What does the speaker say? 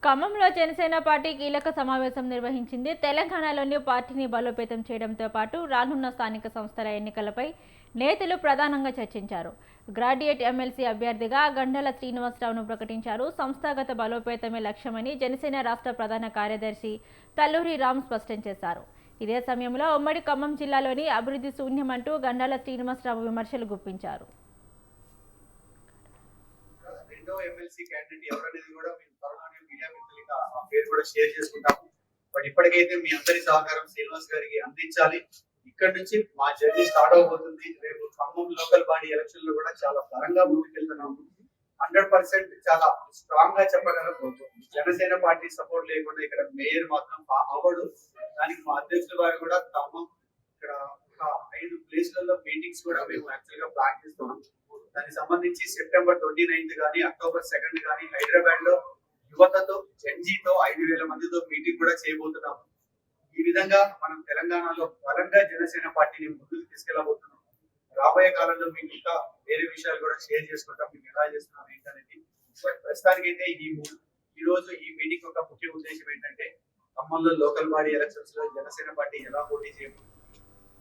ఖమ్మంలో జనసేన పార్టీ కీలక సమావేశం నిర్వహించింది. తెలంగాణలోని పార్టీని బలోపేతం చేయడంతో పాటు రానున్న స్థానిక సంస్థల ఎన్నికలపై నేతలు ప్రధానంగా చర్చించారు. గ్రాడ్యుయేట్ ఎమ్మెల్సీ అభ్యర్థిగా గండాల శ్రీనివాసరావును ప్రకటించారు. సంస్థాగత బలోపేతమే లక్ష్యమని జనసేన రాష్ట్ర ప్రధాన కార్యదర్శి తల్లూరి రామ్ స్పష్టం చేశారు. ఇదే సమయంలో ఉమ్మడి ఖమ్మం జిల్లాలోని అభివృద్ధి శూన్యమంటూ గండాల శ్రీనివాసరావు విమర్శలు గుప్పించారు. రెండో ఎమ్మెల్సీ క్యాండిడేట్ ఎవరనేది కూడా మేము త్వరలోనే మీడియా మిత్రులకి ఆ పేరు కూడా షేర్ చేసుకుంటాము. బట్ ఇప్పటికైతే మీ అందరి సహకారం శ్రీనివాస్ గారికి అందించాలి. ఇక్కడ నుంచి మా జర్నీ స్టార్ట్ అవబోతుంది. రేపు ఖమ్మం లోకల్ బాడీ ఎలక్షన్ లో కూడా చాలా బలంగా ముందుకెళ్తున్నాము. 100% చాలా స్ట్రాంగ్ గా చెప్పగలం. జనసేన పార్టీ సపోర్ట్ లేకుండా ఇక్కడ మేయర్ మాత్రం అవ్వడు. దానికి మా అధ్యక్షుల వారు కూడా ఖమ్మం ఇక్కడ ఒక 5 ప్లేస్లలో మీటింగ్స్ కూడా మేము యాక్చువల్ గా ప్లాన్ చేస్తున్నాం. దానికి సంబంధించి సెప్టెంబర్ 29 కానీ అక్టోబర్ 2 కానీ హైదరాబాద్ లో యువతతో జెన్జీతో 5,000 మందితో మీటింగ్ కూడా చేయబోతున్నాము. ఈ విధంగా మనం తెలంగాణలో బలంగా జనసేన పార్టీని ముందుకు తీసుకెళ్లబోతున్నాం. రాబోయే కాలంలో మీకు ఇంకా వేరే విషయాలు కూడా షేర్ చేసుకుంటాం, మేము ఎలా చేస్తున్నాం ఏంటనేది. ప్రస్తుతానికైతే ఈ రోజు ఈ మీటింగ్ యొక్క ముఖ్య ఉద్దేశం ఏంటంటే ఖమ్మంలో లోకల్ బాడీ ఎలక్షన్స్ లో జనసేన పార్టీ ఎలా పోటీ చేయబోతుంది,